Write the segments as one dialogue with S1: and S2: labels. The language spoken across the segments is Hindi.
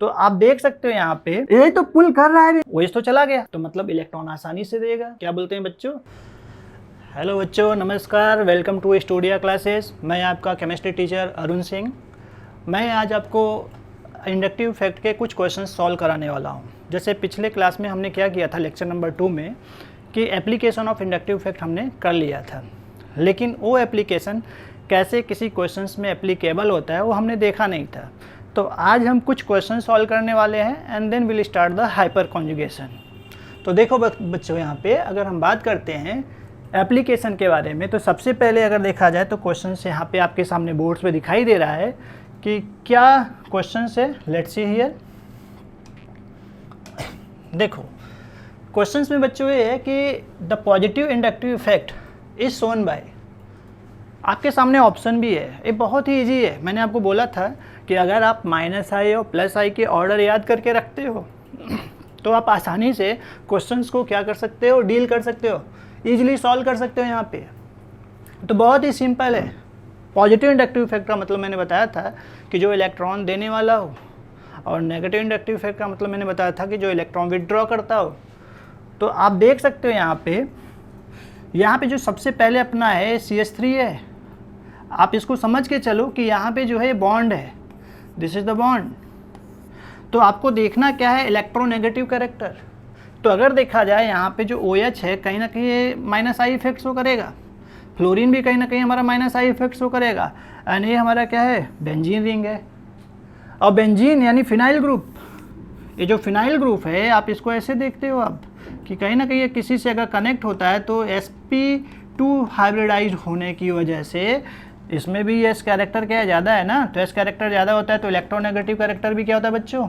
S1: तो आप देख सकते हो यहाँ पे ये तो पुल कर रहा है, वेस्ट तो चला गया, तो मतलब इलेक्ट्रॉन आसानी से देगा। क्या बोलते हैं बच्चों? हेलो बच्चों, नमस्कार, वेलकम टू स्टूडियो क्लासेस। मैं आपका केमिस्ट्री टीचर अरुण सिंह। मैं आज आपको इंडक्टिव फैक्ट के कुछ क्वेश्चंस सॉल्व कराने वाला हूँ। जैसे पिछले क्लास में हमने क्या किया था लेक्चर नंबर 2 में कि एप्लीकेशन ऑफ इंडक्टिव फैक्ट हमने कर लिया था, लेकिन वो एप्लीकेशन कैसे किसी क्वेश्चंस में एप्लीकेबल होता है वो हमने देखा नहीं था। तो आज हम कुछ क्वेश्चन सॉल्व करने वाले हैं and then will start the hyperconjugation. तो देखो बच्चों, यहाँ पे अगर हम बात करते हैं एप्लीकेशन के बारे में, तो सबसे पहले अगर देखा जाए तो क्वेश्चन यहाँ पे आपके सामने बोर्ड्स पे दिखाई दे रहा है कि क्या क्वेश्चन है। Let's see here. देखो क्वेश्चन में बच्चों ये है कि the positive inductive effect is shown by, आपके सामने ऑप्शन भी है। ये बहुत ही इजी है। मैंने आपको बोला था कि अगर आप -i और +i के ऑर्डर याद करके रखते हो तो आप आसानी से क्वेश्चंस को क्या कर सकते हो, डील कर सकते हो, ईजिली सॉल्व कर सकते हो। यहाँ पे तो बहुत ही सिंपल है। पॉजिटिव इंडक्टिव इफेक्ट का मतलब मैंने बताया था कि जो इलेक्ट्रॉन देने वाला हो, और नेगेटिव इंडक्टिव इफेक्ट का मतलब मैंने बताया था कि जो इलेक्ट्रॉन विदड्रॉ करता हो। तो आप देख सकते हो यहाँ पे जो सबसे पहले अपना है CH3 है। आप इसको समझ के चलो कि यहाँ पे जो है बॉन्ड है, दिस इज द बॉन्ड। तो आपको देखना क्या है, इलेक्ट्रोनेगेटिव कैरेक्टर। तो अगर देखा जाए यहाँ पे जो OH है कहीं ना कहीं ये -i इफेक्ट शो करेगा, फ्लोरीन भी कहीं ना कहीं हमारा -i इफेक्ट शो करेगा, एंड ये हमारा क्या है, बेंजीन रिंग है। और बेंजीन यानी फिनाइल ग्रुप, ये जो फिनाइल ग्रुप है आप इसको ऐसे देखते हो आप कि कहीं ना कहीं ये किसी से अगर कनेक्ट होता है तो sp2 हाइब्रिडाइज होने की वजह से इसमें भी S कैरेक्टर क्या है, ज़्यादा है ना। तो S कैरेक्टर ज़्यादा होता है तो इलेक्ट्रोनेगेटिव कैरेक्टर भी क्या होता है बच्चों,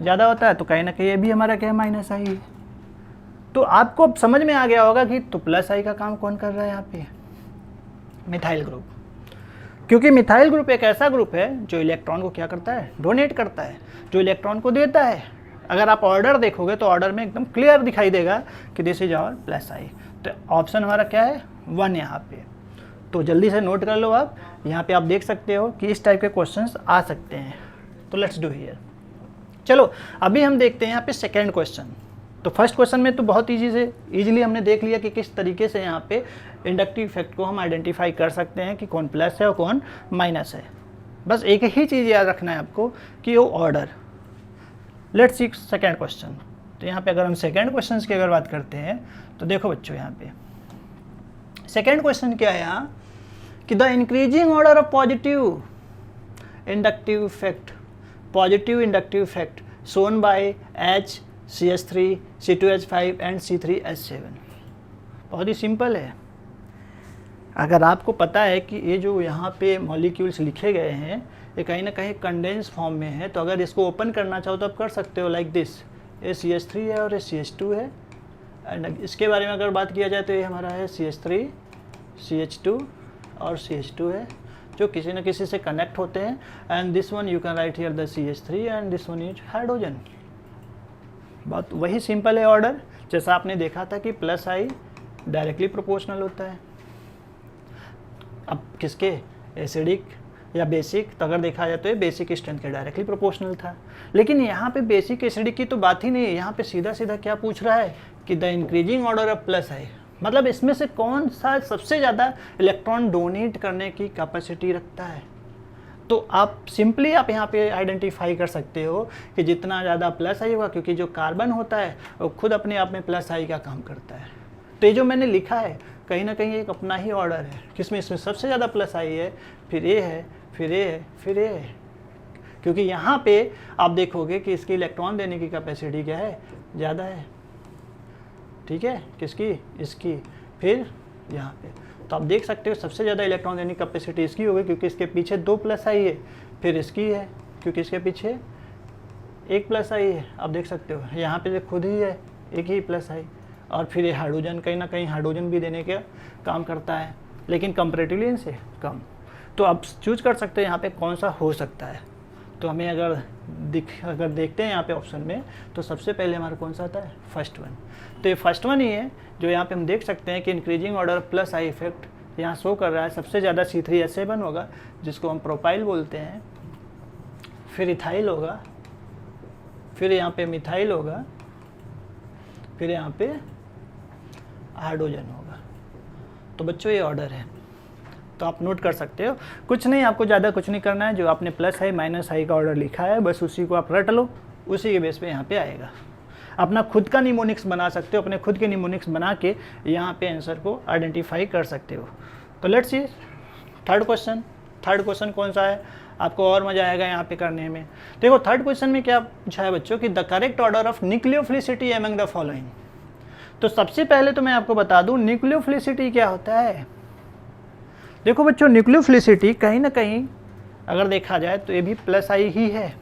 S1: ज़्यादा होता है। तो कहीं ना कहीं ये भी हमारा क्या है, -i। तो आपको अब समझ में आ गया होगा कि तो +i का काम कौन कर रहा है यहाँ पे, मिथाइल ग्रुप। क्योंकि मिथाइल ग्रुप एक ऐसा ग्रुप है जो इलेक्ट्रॉन को क्या करता है, डोनेट करता है, जो इलेक्ट्रॉन को देता है। अगर आप ऑर्डर देखोगे तो ऑर्डर में एकदम क्लियर दिखाई देगा कि दिस इज आवर +i। तो ऑप्शन हमारा क्या है, 1 यहाँ पे। तो जल्दी से नोट कर लो आप। यहाँ पे आप देख सकते हो कि इस टाइप के क्वेश्चंस आ सकते हैं। तो लेट्स डू हियर। चलो अभी हम देखते हैं यहाँ पे सेकेंड क्वेश्चन। तो फर्स्ट क्वेश्चन में तो बहुत ईजिली हमने देख लिया कि किस तरीके से यहाँ पे इंडक्टिव इफेक्ट को हम आइडेंटिफाई कर सकते हैं कि कौन प्लस है और कौन माइनस है। बस एक ही चीज़ याद रखना है आपको कि वो order. Let's see second question. तो यहाँ पे अगर हम सेकेंड क्वेश्चन की अगर बात करते हैं तो देखो बच्चों, यहाँ पे सेकेंड क्वेश्चन क्या है यहाँ कि the increasing order of positive inductive effect shown by H, CH3, C2H5 and C3H7। बहुत ही सिंपल है। अगर आपको पता है कि ये जो यहाँ पे मॉलिक्यूल्स लिखे गए हैं ये कहीं ना कहीं कंडेंस फॉर्म में है, तो अगर इसको ओपन करना चाहो तो आप कर सकते हो लाइक दिस। ये CH3 है और ये CH2 है, एंड इसके बारे में अगर बात किया जाए तो ये हमारा है CH3, CH2 और CH2 है जो किसी न किसी से कनेक्ट होते हैं। And this one you can write here the CH3 and this one is hydrogen. बहुत वही सिंपल है ऑर्डर, जैसा आपने देखा था कि +i डायरेक्टली प्रोपोर्शनल होता है। अब किसके, एसिडिक या बेसिक, तो अगर देखा जाए तो ये बेसिक स्ट्रेंथ के डायरेक्टली प्रोपोर्शनल था। लेकिन यहाँ पे बेसिक एसिडिक की तो बात ही नहीं है। यहाँ पे सीधा सीधा क्या पूछ रहा है कि the increasing order of +i, मतलब इसमें से कौन सा सबसे ज़्यादा इलेक्ट्रॉन डोनेट करने की कैपेसिटी रखता है। तो आप सिंपली आप यहाँ पे आइडेंटिफाई कर सकते हो कि जितना ज़्यादा +i होगा, क्योंकि जो कार्बन होता है वो खुद अपने आप में +i का काम करता है। तो ये जो मैंने लिखा है कहीं ना कहीं एक अपना ही ऑर्डर है, किसमें इसमें सबसे ज़्यादा +i है, फिर ये है, फिर ये है, फिर ये है। क्योंकि यहाँ पे आप देखोगे कि इसकी इलेक्ट्रॉन देने की कैपेसिटी क्या है, ज़्यादा है। ठीक है, किसकी, इसकी, फिर यहाँ पे। तो आप देख सकते हो सबसे ज़्यादा इलेक्ट्रॉन देने की कैपेसिटी इसकी होगी क्योंकि इसके पीछे 2 +i है, फिर इसकी है क्योंकि इसके पीछे 1 +i है। आप देख सकते हो यहाँ पे खुद ही है एक ही +i, और फिर ये हाइड्रोजन, कहीं ना कहीं हाइड्रोजन भी देने का काम करता है, लेकिन कंपैरेटिवली इनसे कम। तो आप चूज कर सकते हैं यहाँ पे कौन सा हो सकता है। तो हमें अगर देखते हैं यहाँ पे ऑप्शन में, तो सबसे पहले हमारा कौन सा आता है, फर्स्ट वन। तो ये फर्स्ट वन ही है जो यहाँ पे हम देख सकते हैं कि इंक्रीजिंग ऑर्डर +i इफेक्ट यहाँ शो कर रहा है। सबसे ज़्यादा C3H7 होगा जिसको हम प्रोपाइल बोलते हैं, फिर इथाइल होगा, फिर यहाँ पे मिथाइल होगा, फिर यहाँ पे हाइड्रोजन होगा। तो बच्चों ये ऑर्डर है, तो आप नोट कर सकते हो। कुछ नहीं, आपको ज़्यादा कुछ नहीं करना है, जो आपने प्लस हाई माइनस हाई का ऑर्डर लिखा है बस उसी को आप रट लो, उसी के बेस पे यहाँ पे आएगा। अपना खुद का निमोनिक्स बना सकते हो, अपने खुद के निमोनिक्स बना के यहाँ पे आंसर को आइडेंटिफाई कर सकते हो। तो लेट्स सी थर्ड क्वेश्चन कौन सा है, आपको और मज़ा आएगा यहाँ पे करने में। देखो थर्ड क्वेश्चन में क्या पूछा है बच्चों कि the correct order of nucleophilicity among the following. तो सबसे पहले तो मैं आपको बता दूं न्यूक्लियोफिलिसिटी क्या होता है। देखो बच्चों, न्यूक्लियोफिलिसिटी कहीं ना कहीं अगर देखा जाए तो ये भी प्लस आई ही है,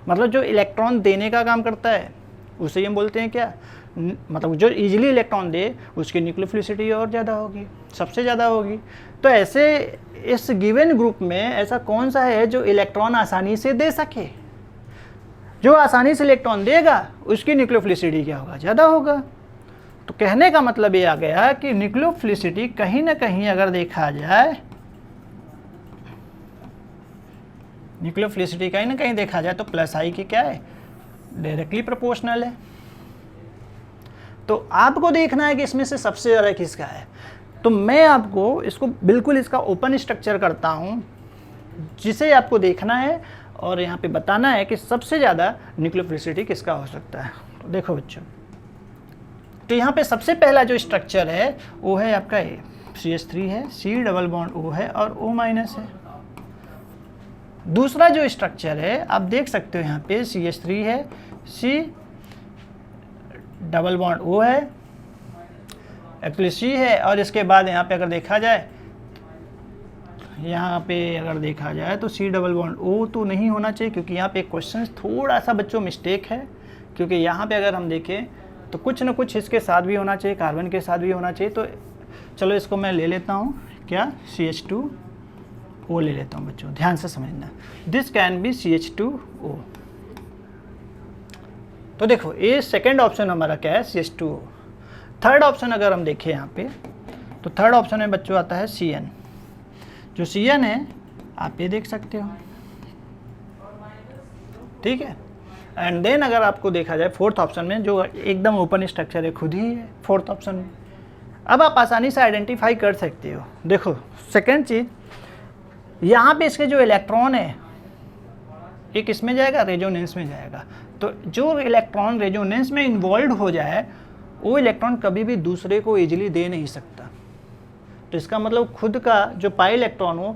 S1: मतलब जो इलेक्ट्रॉन देने का काम करता है उसे हम बोलते हैं क्या, मतलब जो इजीली इलेक्ट्रॉन दे उसकी न्यूक्लियोफिलिसिटी और ज़्यादा होगी, सबसे ज़्यादा होगी। तो ऐसे इस गिवन ग्रुप में ऐसा कौन सा है जो इलेक्ट्रॉन आसानी से दे सके, जो आसानी से इलेक्ट्रॉन देगा उसकी न्यूक्लियोफिलिसिटी क्या होगा, ज़्यादा होगा। तो कहने का मतलब ये आ गया कि न्यूक्लियोफिलिसिटी कहीं ना कहीं अगर देखा जाए, न्यूक्लियोफिलिसिटी कहीं ना कहीं देखा जाए तो प्लस आई की क्या है, डायरेक्टली प्रोपोर्शनल है। तो आपको देखना है कि इसमें से सबसे ज़्यादा किसका है। तो मैं आपको इसको बिल्कुल इसका ओपन स्ट्रक्चर करता हूँ, जिसे आपको देखना है और यहाँ पे बताना है कि सबसे ज़्यादा न्यूक्लियोफिलिसिटी किसका हो सकता है। तो देखो बच्चों, तो यहाँ पे सबसे पहला जो स्ट्रक्चर है वो है आपका ए, CH3 है, C डबल बॉन्ड O है और O माइनस है। दूसरा जो स्ट्रक्चर है आप देख सकते हो यहाँ पे CH3 है, C डबल बॉन्ड O है, एक्चुअली C है, और इसके बाद यहाँ पे अगर देखा जाए, यहाँ पे अगर देखा जाए तो C डबल बॉन्ड O तो नहीं होना चाहिए, क्योंकि यहाँ पे क्वेश्चन थोड़ा सा बच्चों मिस्टेक है, क्योंकि यहाँ पे अगर हम देखें तो कुछ ना कुछ इसके साथ भी होना चाहिए, कार्बन के साथ भी होना चाहिए। तो चलो इसको मैं ले लेता हूँ क्या, CH2O ले लेता हूँ बच्चों, ध्यान से समझना, दिस कैन बी CH2O। तो देखो ये सेकेंड ऑप्शन हमारा क्या है, CH2O। थर्ड ऑप्शन अगर हम देखें यहाँ पे, तो थर्ड ऑप्शन में बच्चों आता है CN। जो CN है आप ये देख सकते हो, ठीक है। एंड देन अगर आपको देखा जाए फोर्थ ऑप्शन में, जो एकदम ओपन स्ट्रक्चर है, खुद ही है फोर्थ ऑप्शन में। अब आप आसानी से आइडेंटिफाई कर सकते हो। देखो सेकेंड चीज़, यहाँ पे इसके जो इलेक्ट्रॉन है एक इसमें जाएगा, रेजोनेंस में जाएगा। तो जो इलेक्ट्रॉन रेजोनेंस में इन्वॉल्व हो जाए वो इलेक्ट्रॉन कभी भी दूसरे को ईजिली दे नहीं सकता। तो इसका मतलब खुद का जो पाई इलेक्ट्रॉन हो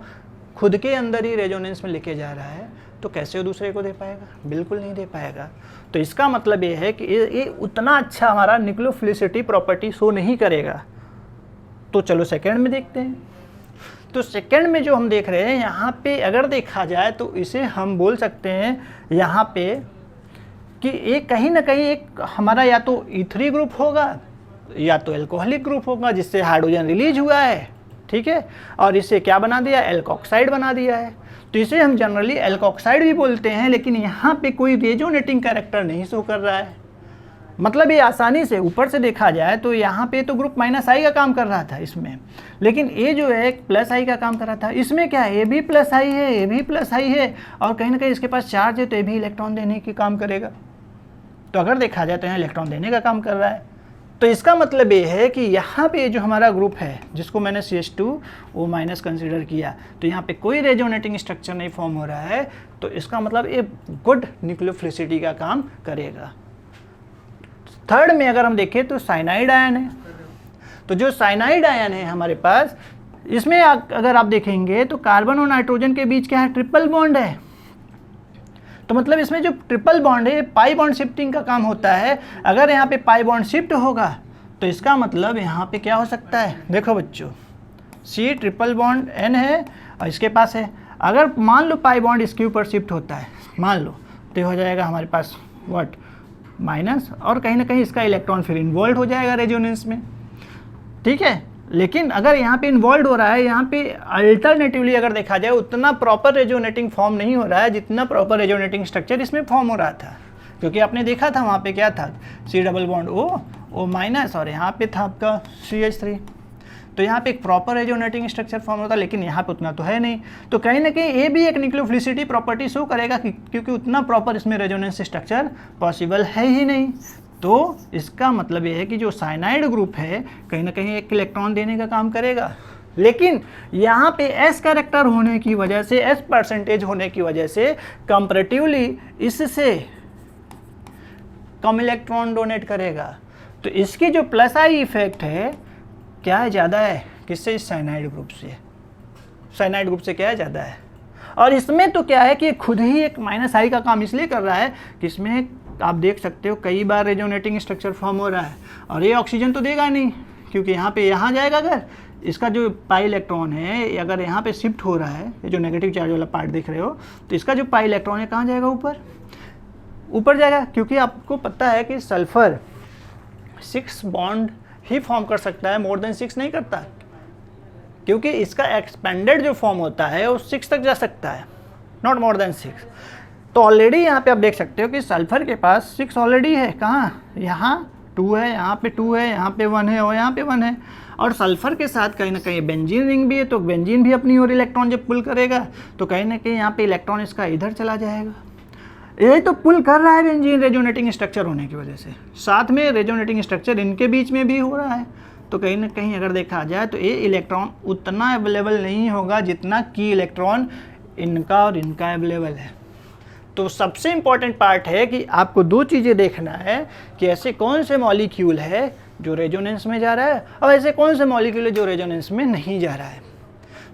S1: खुद के अंदर ही रेजोनेंस में लेके जा रहा है, तो कैसे वो दूसरे को दे पाएगा, बिल्कुल नहीं दे पाएगा। तो इसका मतलब ये है कि ये उतना अच्छा हमारा न्यूक्लियोफिलिसिटी प्रॉपर्टी शो नहीं करेगा। तो चलो सेकंड में देखते हैं। तो सेकंड में जो हम देख रहे हैं यहाँ पे अगर देखा जाए तो इसे हम बोल सकते हैं यहाँ पे कि एक कहीं ना कहीं एक हमारा या तो E3 ग्रुप होगा या तो एल्कोहलिक ग्रुप होगा, जिससे हाइड्रोजन रिलीज हुआ है, ठीक है, और इसे क्या बना दिया, एल्कोक्साइड बना दिया है। तो इसे हम जनरली एल्कोक्साइड भी बोलते हैं, लेकिन यहाँ पे कोई रेजोनेटिंग कैरेक्टर नहीं शो कर रहा है। मतलब ये आसानी से ऊपर से देखा जाए तो यहाँ पे तो ग्रुप माइनस आई का काम कर रहा था इसमें, लेकिन ये जो है प्लस आई का काम कर रहा था। इसमें क्या है, ये भी प्लस आई है, ये भी प्लस आई है, और कहीं ना कहीं इसके पास चार्ज है, तो ये भी इलेक्ट्रॉन देने की काम करेगा। तो अगर देखा जाए तो यहाँ इलेक्ट्रॉन देने का काम कर रहा है। तो इसका मतलब ये है कि यहाँ पे जो हमारा ग्रुप है जिसको मैंने CH2O माइनस कंसिडर किया, तो यहाँ पे कोई रेजोनेटिंग स्ट्रक्चर नहीं फॉर्म हो रहा है। तो इसका मतलब ये गुड न्यूक्लियोफिलिसिटी का काम करेगा। थर्ड में अगर हम देखें तो साइनाइड आयन है। तो जो साइनाइड आयन है हमारे पास, इसमें अगर आप देखेंगे तो कार्बन और नाइट्रोजन के बीच क्या है, ट्रिपल बॉन्ड है। तो मतलब इसमें जो ट्रिपल बॉन्ड है पाई बॉन्ड शिफ्टिंग का काम होता है। अगर यहाँ पे पाई बॉन्ड शिफ्ट होगा तो इसका मतलब यहाँ पे क्या हो सकता है, देखो बच्चों, C ट्रिपल बॉन्ड N है और इसके पास है। अगर मान लो पाई बॉन्ड इसके ऊपर शिफ्ट होता है, मान लो, तो हो जाएगा हमारे पास व्हाट, माइनस, और कहीं ना कहीं इसका इलेक्ट्रॉन फिर इन्वॉल्व हो जाएगा रेजोनेंस में, ठीक है। लेकिन अगर यहाँ पे इन्वॉल्व हो रहा है, यहाँ पे अल्टरनेटिवली अगर देखा जाए उतना प्रॉपर रेजोनेटिंग फॉर्म नहीं हो रहा है जितना प्रॉपर रेजोनेटिंग स्ट्रक्चर इसमें फॉर्म हो रहा था। क्योंकि आपने देखा था वहाँ पे क्या था, C double bond O minus, और यहाँ पे था आपका CH3। तो यहाँ पे एक प्रॉपर रेजोनेटिंग स्ट्रक्चर फॉर्म होता है, लेकिन यहाँ पे उतना तो है नहीं। तो कहीं ना कहीं ये भी एक न्यूक्लियोफिलिसिटी प्रॉपर्टी शो करेगा क्योंकि उतना प्रॉपर इसमें रेजोनेंस स्ट्रक्चर पॉसिबल है ही नहीं। तो इसका मतलब ये है कि जो साइनाइड ग्रुप है कहीं ना कहीं एक इलेक्ट्रॉन देने का काम करेगा, लेकिन यहाँ पे एस कैरेक्टर होने की वजह से, एस परसेंटेज होने की वजह से कंपैरेटिवली इससे कम इलेक्ट्रॉन डोनेट करेगा। तो इसकी जो प्लस आई इफेक्ट है क्या है, ज़्यादा है किससे, इस साइनाइड ग्रुप से। साइनाइड ग्रुप से क्या है, ज़्यादा है। और इसमें तो क्या है कि खुद ही एक माइनस आई का काम इसलिए कर रहा है कि इसमें आप देख सकते हो कई बार रेजोनेटिंग स्ट्रक्चर फॉर्म हो रहा है, और ये ऑक्सीजन तो देगा नहीं, क्योंकि यहाँ पे यहाँ जाएगा, अगर इसका जो पाई इलेक्ट्रॉन है अगर यहाँ पे शिफ्ट हो रहा है, ये जो नेगेटिव चार्ज वाला पार्ट देख रहे हो, तो इसका जो पाई इलेक्ट्रॉन है कहाँ जाएगा, ऊपर जाएगा। क्योंकि आपको पता है कि सल्फर 6 बॉन्ड ही फॉर्म कर सकता है, मोर देन 6 नहीं करता, क्योंकि इसका एक्सपेंडेड जो फॉर्म होता है वो 6 तक जा सकता है, नॉट मोर देन 6। तो ऑलरेडी यहाँ पे आप देख सकते हो कि सल्फर के पास 6 ऑलरेडी है, कहाँ, यहाँ 2 है, यहाँ पे 2 है, यहाँ पे 1 है और यहाँ पे 1 है। और सल्फर के साथ कहीं ना कहीं बेंजीन रिंग भी है, तो बेंजीन भी अपनी ओर इलेक्ट्रॉन जब पुल करेगा तो कहीं ना कहीं यहाँ पे इलेक्ट्रॉन इसका इधर चला जाएगा। यही तो पुल कर रहा है बेंजीन रेजोनेटिंग स्ट्रक्चर होने की वजह से, साथ में रेजोनेटिंग स्ट्रक्चर इनके बीच में भी हो रहा है। तो कहीं ना कहीं अगर देखा जाए तो ये इलेक्ट्रॉन उतना अवेलेबल नहीं होगा जितना की इलेक्ट्रॉन इनका और इनका अवेलेबल है। तो सबसे इम्पॉर्टेंट पार्ट है कि आपको 2 चीज़ें देखना है कि ऐसे कौन से मॉलिक्यूल है जो रेजोनेंस में जा रहा है और ऐसे कौन से मॉलिक्यूल है जो रेजोनेंस में नहीं जा रहा है।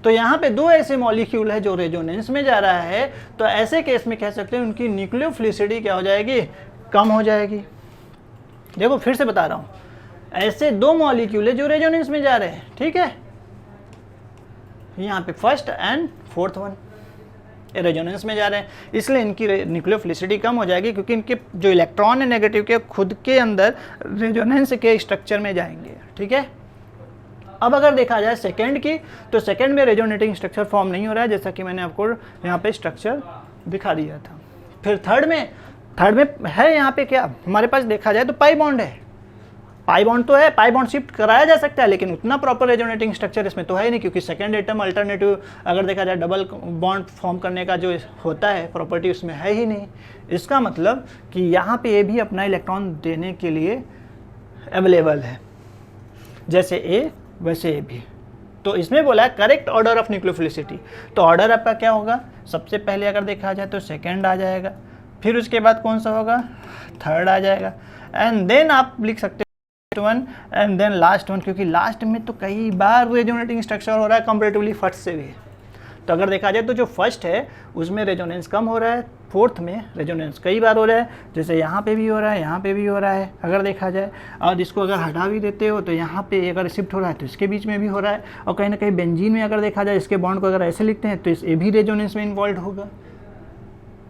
S1: तो यहाँ पे 2 ऐसे मॉलिक्यूल है जो रेजोनेंस में जा रहा है, तो ऐसे केस में कह सकते हैं उनकी न्यूक्लियोफिलिसिटी क्या हो जाएगी, कम हो जाएगी। देखो फिर से बता रहा हूँ, ऐसे 2 मॉलिक्यूल है जो रेजोनेंस में जा रहे हैं, ठीक है, यहाँ पे first and fourth one resonance में जा रहे हैं, इसलिए इनकी न्यूक्लियोफिलिसिटी कम हो जाएगी, क्योंकि इनके जो इलेक्ट्रॉन है नेगेटिव के खुद के अंदर रेजोनेंस के स्ट्रक्चर में जाएंगे, ठीक है। अब अगर देखा जाए सेकंड की, तो सेकंड में रेजोनेटिंग स्ट्रक्चर फॉर्म नहीं हो रहा है, जैसा कि मैंने आपको यहाँ पे स्ट्रक्चर दिखा दिया था। फिर थर्ड में है यहाँ पे क्या, हमारे पास देखा जाए तो पाई बॉन्ड है, पाई बॉन्ड तो है, पाई बॉन्ड शिफ्ट कराया जा सकता है, लेकिन उतना प्रॉपर रेजोनेटिंग स्ट्रक्चर इसमें तो है ही नहीं, क्योंकि सेकंड एटम अल्टरनेटिव अगर देखा जाए डबल बॉन्ड फॉर्म करने का जो होता है प्रॉपर्टी उसमें है ही नहीं। इसका मतलब कि यहाँ पे ये भी अपना इलेक्ट्रॉन देने के लिए अवेलेबल है, जैसे ए वैसे ए भी। तो इसमें बोला है करेक्ट ऑर्डर ऑफ न्यूक्लियोफिलिसिटी, तो ऑर्डर आपका क्या होगा, सबसे पहले अगर देखा जाए तो सेकेंड आ जाएगा, फिर उसके बाद कौन सा होगा, थर्ड आ जाएगा, एंड देन आप लिख सकते हो 1 एंड देन लास्ट 1, क्योंकि लास्ट में तो कई बार रेजोनेटिंग स्ट्रक्चर हो रहा है कंपैरेटिवली फर्स्ट से भी। तो अगर देखा जाए तो जो फर्स्ट है उसमें रेजोनेंस कम हो रहा है, फोर्थ में रेजोनेंस कई बार हो रहा है, जैसे यहाँ पे भी हो रहा है, यहाँ पे भी हो रहा है अगर देखा जाए। और इसको अगर हटा भी देते हो तो यहाँ पे अगर शिफ्ट हो रहा है तो इसके बीच में भी हो रहा है, और कहीं ना कहीं बेंजीन में अगर देखा जाए इसके बॉन्ड को अगर ऐसे लिखते हैं तो ये भी रेजोनेंस में इन्वॉल्व होगा,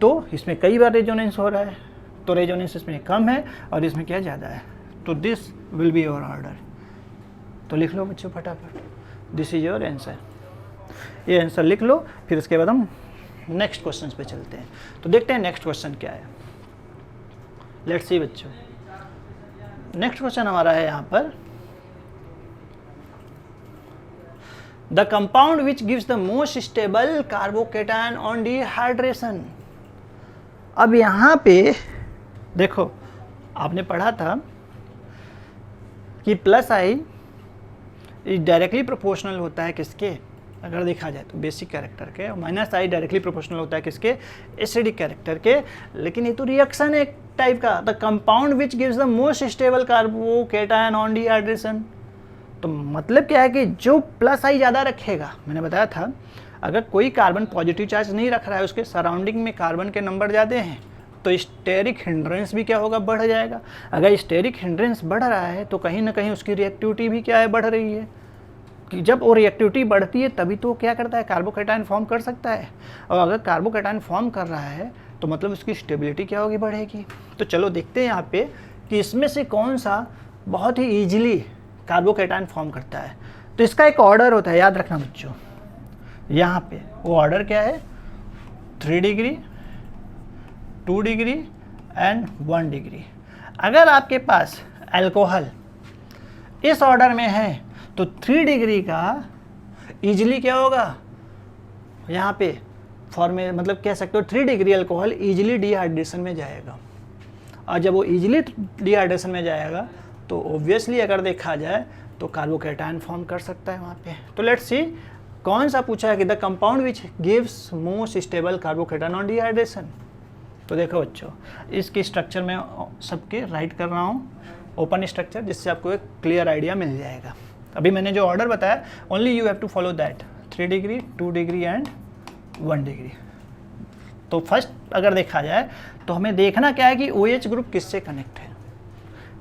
S1: तो इसमें कई बार रेजोनेंस हो रहा है, तो रेजोनेंस इसमें कम है और इसमें क्या ज़्यादा है। तो this will be your order. तो लिख लो बच्चों फटाफट, दिस इज योर आंसर। ये आंसर लिख लो, फिर उसके बाद हम नेक्स्ट क्वेश्चन पे चलते हैं। तो देखते हैं नेक्स्ट क्वेश्चन क्या है। लेट्स सी बच्चों, नेक्स्ट क्वेश्चन हमारा है यहाँ पर, the compound which gives the most stable carbocation on dehydration. अब यहाँ पे देखो, आपने पढ़ा था कि प्लस आई डायरेक्टली प्रोपोर्शनल होता है किसके, अगर देखा जाए तो बेसिक कैरेक्टर के, और माइनस आई डायरेक्टली प्रोपोर्शनल होता है किसके, एसिडिक कैरेक्टर के। लेकिन ये तो रिएक्शन है एक टाइप का, the compound which gives the most stable carbocation on dehydration. तो मतलब क्या है कि जो प्लस आई ज़्यादा रखेगा, मैंने बताया था अगर कोई कार्बन पॉजिटिव चार्ज नहीं रख रहा है, उसके सराउंडिंग में कार्बन के नंबर ज़्यादा हैं, तो स्टेरिक हिंड्रेंस भी क्या होगा, बढ़ जाएगा। अगर स्टेरिक हिंड्रेंस बढ़ रहा है तो कहीं ना कहीं उसकी रिएक्टिविटी भी क्या है, बढ़ रही है, कि जब वो रिएक्टिविटी बढ़ती है तभी तो क्या करता है, कार्बोकेटायन फॉर्म कर सकता है। और अगर कार्बोकेटायन फॉर्म कर रहा है तो मतलब उसकी स्टेबिलिटी क्या होगी, बढ़ेगी। तो चलो देखते हैं यहाँ पे कि इसमें से कौन सा बहुत ही ईजिली कार्बोकेटायन फॉर्म करता है। तो इसका एक ऑर्डर होता है, याद रखना बच्चों, यहाँ पे वो ऑर्डर क्या है, 3 डिग्री, 2 डिग्री एंड 1 डिग्री। अगर आपके पास अल्कोहल इस ऑर्डर में है तो 3 डिग्री का ईजिली क्या होगा यहाँ पे फॉर्मे, मतलब कह सकते हो 3 डिग्री अल्कोहल ईजिली डिहाइड्रेशन में जाएगा। और जब वो ईजिली डिहाइड्रेशन में जाएगा तो ऑब्वियसली अगर देखा जाए तो कार्बोकैटायन फॉर्म कर सकता है वहाँ पे। तो लेट्स सी कौन सा पूछा है कि the compound which gives most stable carbocation on dehydration. तो देखो बच्चों, इसकी स्ट्रक्चर में सबके राइट कर रहा हूँ, ओपन स्ट्रक्चर, जिससे आपको एक क्लियर आइडिया मिल जाएगा। अभी मैंने जो ऑर्डर बताया only you have to follow that, 3 degree 2 degree and 1 degree. तो फर्स्ट अगर देखा जाए तो हमें देखना क्या है कि OH ग्रुप किससे कनेक्ट है,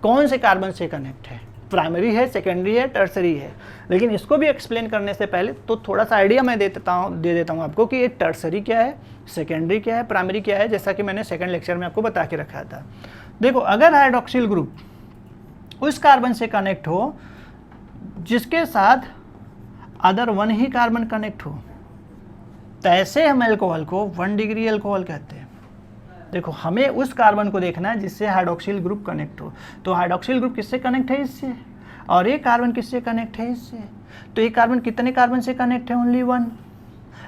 S1: कौन से कार्बन से कनेक्ट है, प्राइमरी है, सेकेंडरी है, टर्सरी है। लेकिन इसको भी एक्सप्लेन करने से पहले तो थोड़ा सा आइडिया मैं दे देता हूँ आपको कि ये टर्सरी क्या है, सेकेंडरी क्या है, प्राइमरी क्या है, जैसा कि मैंने सेकंड लेक्चर में आपको बता के रखा था। देखो, अगर हाइड्रोक्सिल ग्रुप उस कार्बन से कनेक्ट हो जिसके साथ अदर 1 ही कार्बन कनेक्ट हो, तो ऐसे हम अल्कोहल को 1 डिग्री अल्कोहल कहते हैं। देखो, हमें उस कार्बन को देखना है जिससे हाइड्रोक्सिल ग्रुप कनेक्ट हो। तो हाइड्रोक्सिल ग्रुप किससे कनेक्ट है, इससे, और ये कार्बन किससे कनेक्ट है, इससे। तो ये कार्बन कितने कार्बन से कनेक्ट है, only 1,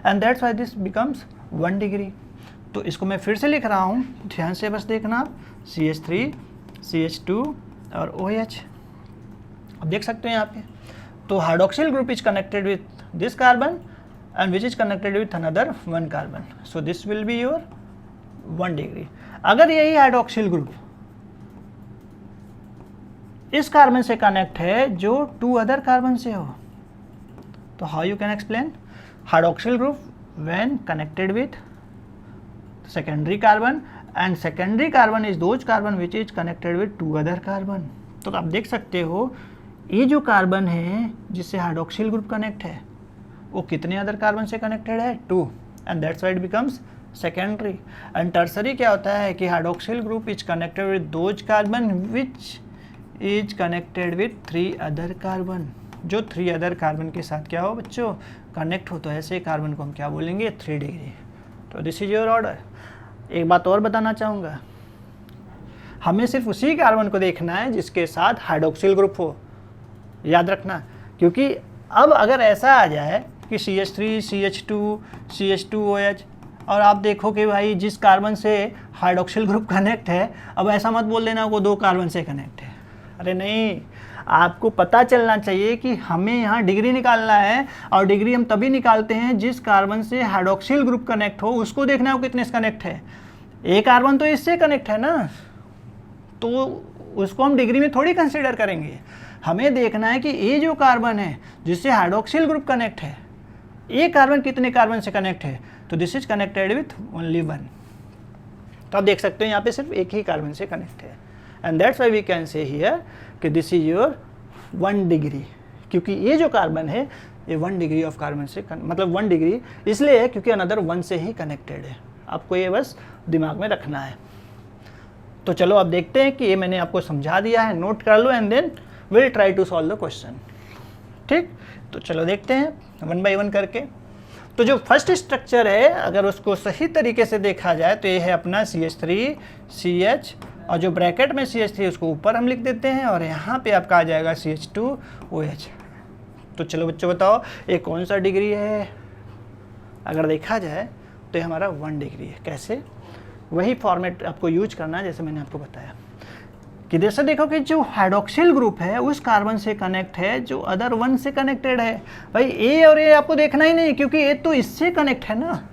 S1: and that's why this becomes 1 degree. तो इसको मैं फिर से लिख रहा हूँ, ध्यान से बस देखना, CH3 CH2 और OH। अब देख सकते हैं यहाँ पे, तो hydroxyl group is connected with this carbon and which is connected with another 1 carbon, so this will be your 1 degree. अगर यही हाइड्रोक्सिल ग्रुप इस कार्बन से कनेक्ट है जो 2 अदर कार्बन से हो, तो how you can explain hydroxyl group when connected with secondary carbon and secondary carbon is those carbon which is connected with 2 other carbon. तो आप देख सकते हो ये जो कार्बन है जिससे हाइड्रोक्सिल ग्रुप कनेक्ट है वो कितने अदर कार्बन से कनेक्टेड है, 2, and that's why it becomes secondary. And tertiary क्या होता है कि hydroxyl group is connected with those carbon which is connected with 3 other carbon, जो 3 अदर कार्बन के साथ क्या हो बच्चों, कनेक्ट हो। तो ऐसे कार्बन को हम क्या बोलेंगे, 3 डिग्री। तो दिस इज योर ऑर्डर। एक बात और बताना चाहूँगा, हमें सिर्फ उसी कार्बन को देखना है जिसके साथ हाइड्रोक्सिल ग्रुप हो, याद रखना। क्योंकि अब अगर ऐसा आ जाए कि CH3 CH2 CH2OH और आप देखो कि भाई जिस कार्बन से हाइड्रोक्सिल ग्रुप कनेक्ट है, अब ऐसा मत बोल देना वो 2 कार्बन से कनेक्ट है। अरे नहीं, आपको पता चलना चाहिए कि हमें यहाँ डिग्री निकालना है, और डिग्री हम तभी निकालते हैं जिस कार्बन से हाइड्रोक्सिल ग्रुप कनेक्ट हो उसको देखना है वो कितने से कनेक्ट है। एक कार्बन तो इससे कनेक्ट है ना, तो उसको हम डिग्री में थोड़ी कंसिडर करेंगे। हमें देखना है कि ये जो कार्बन है जिससे हाइड्रोक्सिल ग्रुप कनेक्ट है, ये कार्बन कितने कार्बन से कनेक्ट है, तो this is connected with only 1। तो आप देख सकते हो यहाँ पे सिर्फ एक ही कार्बन से कनेक्ट है, and that's why we can say here कि दिस इज योर 1 डिग्री। क्योंकि ये जो कार्बन है ये 1 डिग्री ऑफ कार्बन से मतलब 1 डिग्री इसलिए है क्योंकि अनदर 1 से ही कनेक्टेड है। आपको ये बस दिमाग में रखना है। तो चलो अब देखते हैं कि ये मैंने आपको समझा दिया है, नोट कर लो, and then will try to solve the question. ठीक, तो चलो देखते हैं 1 बाय 1 करके। तो जो फर्स्ट स्ट्रक्चर है अगर उसको सही तरीके से देखा जाए तो ये है अपना CH3 CH, और जो ब्रैकेट में CH3 उसको ऊपर हम लिख देते हैं, और यहाँ पे आपका आ जाएगा CH2OH। तो चलो बच्चों बताओ ये कौन सा डिग्री है। अगर देखा जाए तो ये हमारा 1 डिग्री है। कैसे, वही फॉर्मेट आपको यूज करना है जैसे मैंने आपको बताया कि जैसे देखो कि जो हाइड्रोक्सिल ग्रुप है उस कार्बन से कनेक्ट है जो अदर 1 से कनेक्टेड है। भाई ए और ए आपको देखना ही नहीं, क्योंकि ए तो इससे कनेक्ट है ना,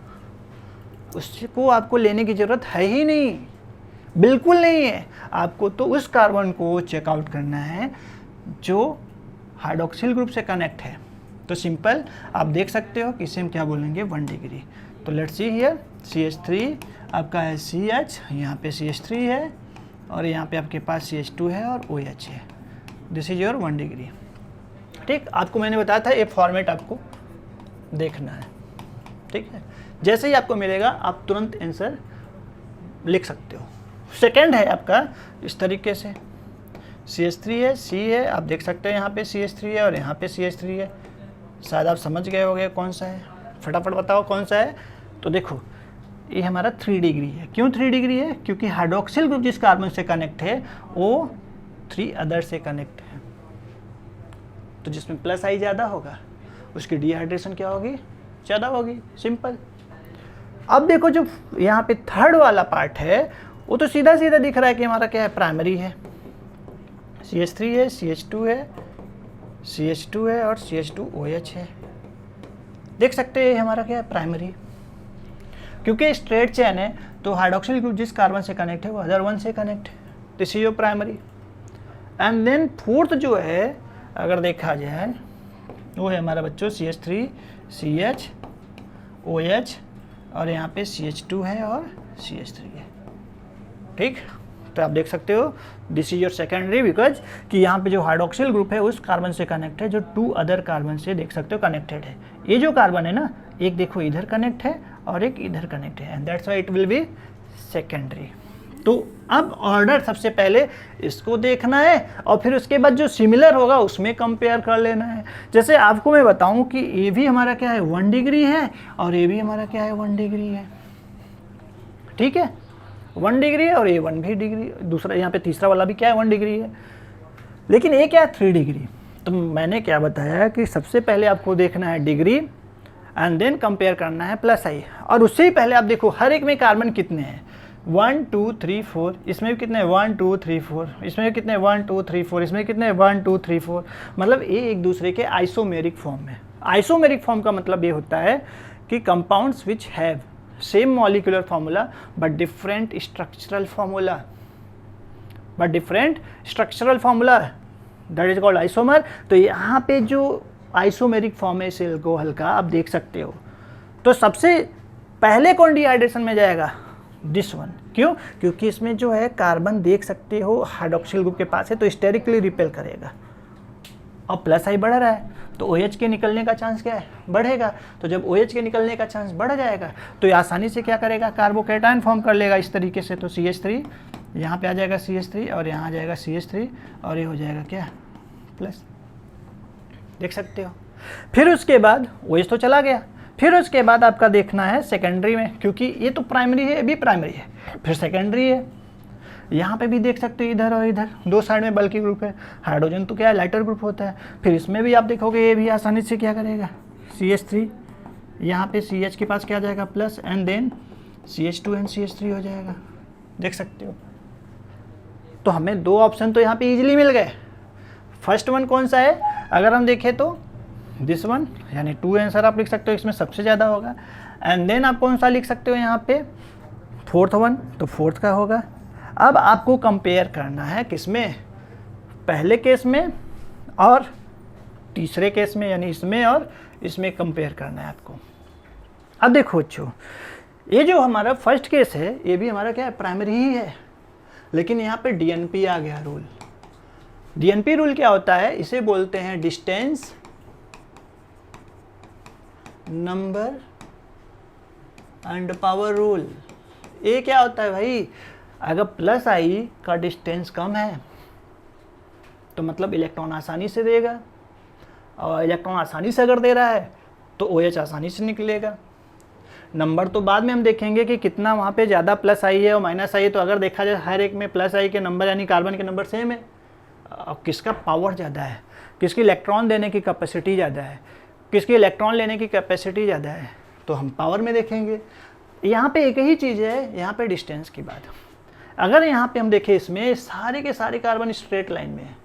S1: उसको आपको लेने की ज़रूरत है ही नहीं, बिल्कुल नहीं है। आपको तो उस कार्बन को चेकआउट करना है जो हाइड्रोक्सिल ग्रुप से कनेक्ट है। तो सिंपल आप देख सकते हो कि इसे हम क्या बोलेंगे, 1 डिग्री। तो लेट्स सी हियर CH3 आपका है CH, यहाँ पे CH3 है, और यहाँ पे आपके पास CH2 है और OH है। This is your 1 degree. ठीक, आपको मैंने बताया था ये फॉर्मेट आपको देखना है। ठीक है, जैसे ही आपको मिलेगा आप तुरंत आंसर लिख सकते हो। सेकंड है आपका इस तरीके से, CH3 है, C है, आप देख सकते हैं यहाँ पे CH3 है और यहाँ पे CH3 है। शायद आप समझ गए होंगे कौन सा है, फटाफट बताओ कौन सा है। तो देखो ये हमारा 3 डिग्री है। क्यों 3 डिग्री है, क्योंकि हाइड्रोक्सिल ग्रुप जिस कार्बन से कनेक्ट है वो 3 अदर से कनेक्ट है। तो जिसमें प्लस आई ज़्यादा होगा उसकी डिहाइड्रेशन क्या होगी, ज़्यादा होगी, सिंपल। अब देखो जो यहाँ पे थर्ड वाला पार्ट है वो तो सीधा सीधा दिख रहा है कि हमारा क्या है, प्राइमरी है, CH3 है, CH2 है, CH2 है और CH2OH है। देख सकते हैं हमारा क्या है, प्राइमरी। क्योंकि स्ट्रेट चेन है तो हाइड्रोक्सिल ग्रुप जिस कार्बन से कनेक्ट है वो अदर वन से कनेक्ट है, this is your primary. And then fourth जो है अगर देखा जाए वो है हमारा बच्चों CH3 CHOH और यहाँ पे CH2 है और CH3 है, ठीक। तो आप देख सकते हो this is your secondary, because कि यहाँ पे जो हाइड्रोक्सिल ग्रुप है उस कार्बन से कनेक्ट है जो 2 अदर कार्बन से देख सकते हो कनेक्टेड है। ये जो कार्बन है ना, एक देखो इधर कनेक्ट है और एक इधर कनेक्ट है, and that's why it will be secondary. तो अब ऑर्डर सबसे पहले इसको देखना है और फिर उसके बाद जो सिमिलर होगा उसमें कंपेयर कर लेना है। जैसे आपको मैं बताऊं कि ये भी हमारा क्या है 1 डिग्री है और ये भी हमारा क्या है 1 डिग्री है, ठीक है, 1 डिग्री है और ये 1 भी डिग्री, दूसरा यहाँ पे तीसरा वाला भी क्या है 1 डिग्री है, लेकिन ये क्या है 3 डिग्री। तो मैंने क्या बताया कि सबसे पहले आपको देखना है डिग्री एंड देन कंपेयर करना है प्लस आई, और उससे ही पहले आप देखो हर एक में कार्बन कितने हैं, 1 2 3 4, इसमें भी कितने 1 2 3 4, इसमें भी कितने 1 2 3 4, इसमें कितने 1 2 3 4, मतलब ये एक दूसरे के आइसोमेरिक फॉर्म में। आइसोमेरिक फॉर्म का मतलब ये होता है कि compounds which have same molecular formula but different structural formula, that is called isomer. तो यहाँ पे जो आइसोमेरिक फॉर्म है इस एल्कोहल का आप देख सकते हो, तो सबसे पहले कौन डिहाइड्रेशन में जाएगा, दिस वन। क्यों, क्योंकि इसमें जो है कार्बन देख सकते हो हाइड्रोक्सिल ग्रुप के पास है तो स्टेरिकली रिपेल करेगा और प्लस आई बढ़ रहा है तो OH के निकलने का चांस क्या है, बढ़ेगा। तो जब OH के निकलने का चांस बढ़ जाएगा तो ये आसानी से क्या करेगा, कार्बोकैटायन फॉर्म कर लेगा इस तरीके से। तो CH3 यहाँ पे आ जाएगा CH3 और यहाँ आ जाएगा CH3 और ये हो जाएगा क्या, प्लस, देख सकते हो। फिर उसके बाद OH तो चला गया, फिर उसके बाद आपका देखना है सेकेंडरी में, क्योंकि ये तो प्राइमरी है, ये भी प्राइमरी है, फिर सेकेंडरी है। यहाँ पे भी देख सकते हो इधर और इधर दो साइड में बल्कि ग्रुप है, हाइड्रोजन तो क्या है लाइटर ग्रुप होता है। फिर इसमें भी आप देखोगे ये भी आसानी से क्या करेगा, CH3, यहाँ पे CH के पास क्या आ जाएगा plus, and then CH2 and CH3 हो जाएगा, देख सकते हो। तो हमें 2 ऑप्शन तो यहाँ पे इजीली मिल गए। फर्स्ट वन कौन सा है, अगर हम देखें तो दिस वन, यानी 2 आंसर आप लिख सकते हो, इसमें सबसे ज़्यादा होगा। एंड देन आप कौन सा लिख सकते हो यहाँ पे, फोर्थ वन, तो फोर्थ का होगा। अब आपको कंपेयर करना है किसमें, पहले केस में और तीसरे केस में, यानी इसमें और इसमें कंपेयर करना है आपको। अब देखो बच्चों, ये जो हमारा फर्स्ट केस है ये भी हमारा क्या है, प्राइमरी ही है, लेकिन यहाँ पे DNP आ गया रूल। DNP रूल क्या होता है, इसे बोलते हैं distance number and power rule. ये क्या होता है भाई, अगर प्लस आई का डिस्टेंस कम है तो मतलब इलेक्ट्रॉन आसानी से देगा, और इलेक्ट्रॉन आसानी से अगर दे रहा है तो OH आसानी से निकलेगा। नंबर तो बाद में हम देखेंगे कि कितना वहाँ पे ज़्यादा प्लस आई है और माइनस आई है। तो अगर देखा जाए हर एक में प्लस आई के नंबर यानी कार्बन के नंबर सेम है, और किसका पावर ज़्यादा है, किसकी इलेक्ट्रॉन देने की कैपेसिटी ज़्यादा है, किसकी इलेक्ट्रॉन लेने की कैपेसिटी ज़्यादा है, तो हम पावर में देखेंगे। यहाँ पे एक ही चीज़ है, यहाँ पे डिस्टेंस की बात। अगर यहाँ पे हम देखें इसमें सारे के सारे कार्बन स्ट्रेट लाइन में है,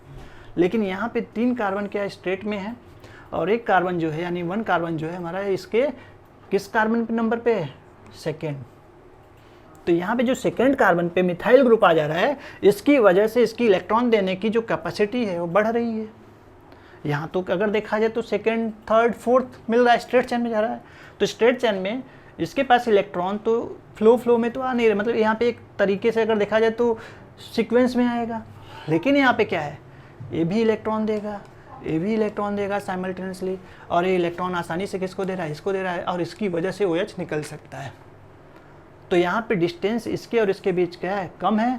S1: लेकिन यहाँ पे 3 कार्बन क्या स्ट्रेट में है और एक कार्बन जो है यानी 1 कार्बन जो है हमारा इसके किस कार्बन पे नंबर पे है, सेकेंड। तो यहाँ पे जो सेकेंड कार्बन पे मिथाइल ग्रुप आ जा रहा है, इसकी वजह से इसकी इलेक्ट्रॉन देने की जो कैपेसिटी है वो बढ़ रही है। यहाँ तो अगर देखा जाए तो सेकेंड, थर्ड, फोर्थ मिल रहा है, स्ट्रेट चेन में जा रहा है। तो स्ट्रेट चेन में इसके पास इलेक्ट्रॉन तो फ्लो में तो आ नहीं रहे, मतलब यहाँ पे एक तरीके से अगर देखा जाए तो सीक्वेंस में आएगा, लेकिन यहाँ पे क्या है, ये भी इलेक्ट्रॉन देगा, ये भी इलेक्ट्रॉन देगा साइमल्टेनियसली, और ये इलेक्ट्रॉन आसानी से किसको दे रहा है, इसको दे रहा है, और इसकी वजह से OH निकल सकता है। तो यहाँ पे डिस्टेंस इसके और इसके बीच क्या है, कम है,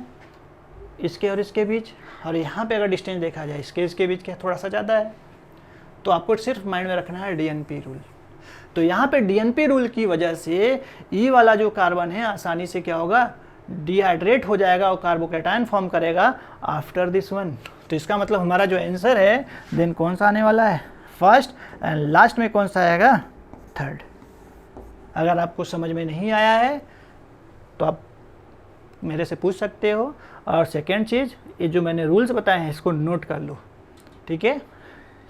S1: इसके और इसके बीच, और यहाँ पे अगर डिस्टेंस देखा जाए इसके बीच क्या थोड़ा सा ज़्यादा है। तो आपको सिर्फ माइंड में रखना है DNP रूल। तो यहाँ पे DNP रूल की वजह से E वाला जो कार्बन है आसानी से क्या होगा, डिहाइड्रेट हो जाएगा और कार्बोकेटायन फॉर्म करेगा आफ्टर दिस वन। तो इसका मतलब हमारा जो आंसर है देन कौन सा आने वाला है, फर्स्ट, एंड लास्ट में कौन सा आएगा, थर्ड। अगर आपको समझ में नहीं आया है तो आप मेरे से पूछ सकते हो। और सेकेंड चीज़, ये जो मैंने रूल्स बताए हैं इसको नोट कर लो, ठीक है।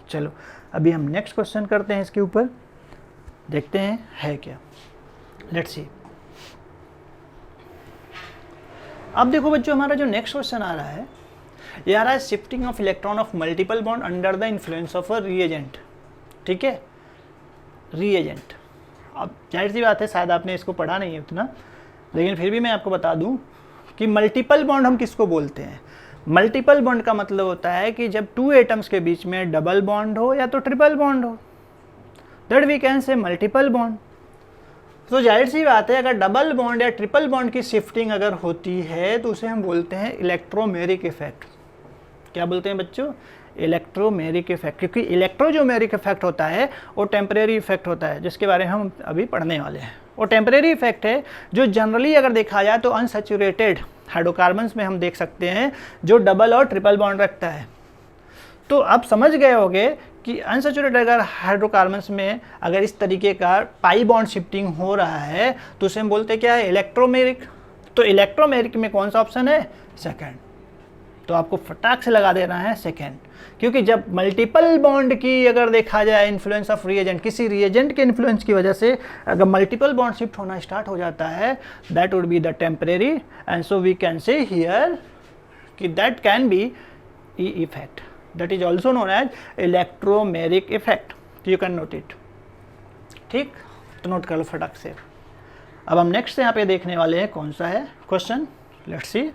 S1: चलो अभी हम नेक्स्ट क्वेश्चन करते हैं, इसके ऊपर देखते हैं है क्या। Let's see. अब देखो बच्चों, हमारा जो नेक्स्ट क्वेश्चन आ रहा है, ये आ रहा है shifting of electron of multiple bond under the influence of a reagent, ठीक है, रिएजेंट। अब जाहिर सी बात है शायद आपने इसको पढ़ा नहीं है उतना, लेकिन फिर भी मैं आपको बता दूं कि मल्टीपल बॉन्ड हम किसको बोलते हैं। मल्टीपल बॉन्ड का मतलब होता है कि जब टू एटम्स के बीच में डबल बॉन्ड हो या तो ट्रिपल बॉन्ड हो, that we can say multiple bond. तो जाहिर सी बात है अगर डबल बॉन्ड या ट्रिपल बॉन्ड की शिफ्टिंग अगर होती है तो उसे हम बोलते हैं इलेक्ट्रोमेरिक इफेक्ट। क्या बोलते हैं बच्चों, इलेक्ट्रोमेरिक इफेक्ट। क्योंकि इलेक्ट्रोजोमेरिक इफेक्ट होता है वो टेम्परेरी इफेक्ट होता है, जिसके बारे में हम अभी पढ़ने वाले हैं। वो टेम्परेरी इफेक्ट है जो जनरली अगर देखा जाए तो अनसैचुरेटेड हाइड्रोकार्बन्स में हम देख सकते हैं जो डबल और ट्रिपल बॉन्ड रखता है। तो आप समझ गए होंगे कि अनसैचुरेटेड अगर हाइड्रोकार्बन्स में अगर इस तरीके का पाई बॉन्ड शिफ्टिंग हो रहा है तो उसे हम बोलते हैं क्या है, इलेक्ट्रोमेरिक। तो इलेक्ट्रोमेरिक में कौन सा ऑप्शन है, सेकंड। तो आपको फटाक से लगा देना है सेकंड, क्योंकि जब मल्टीपल बॉन्ड की अगर देखा जाए इन्फ्लुएंस ऑफ रिएजेंट, किसी रिएजेंट के इन्फ्लुएंस की वजह से अगर मल्टीपल बॉन्ड शिफ्ट होना स्टार्ट हो जाता है, that would be the temporary, and so we can say here कि that can be E effect, that is also known as electromeric effect. You can note it, ठीक। तो नोट कर लो फटाक से। अब हम नेक्स्ट यहाँ पे देखने वाले हैं कौन सा है क्वेश्चन, लेट्स सी।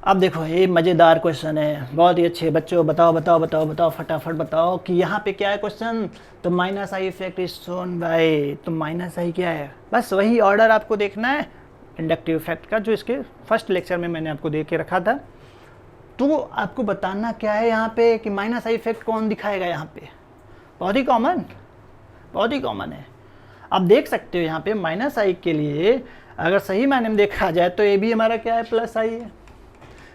S1: अब देखो ये मज़ेदार क्वेश्चन है, बहुत ही अच्छे। बच्चों बताओ बताओ बताओ बताओ फटाफट बताओ कि यहाँ पे क्या है क्वेश्चन। तो minus I effect is shown by, तो माइनस आई क्या है, बस वही ऑर्डर आपको देखना है इंडक्टिव इफेक्ट का जो इसके फर्स्ट लेक्चर में मैंने आपको दे के रखा था। तो आपको बताना क्या है यहाँ पे कि माइनस आई इफेक्ट कौन दिखाएगा यहाँ पे। बहुत ही कॉमन, बहुत ही कॉमन है। आप देख सकते हो यहाँ पे माइनस आई के लिए अगर सही मायने में देखा जाए तो ए भी हमारा क्या है, प्लस आई है।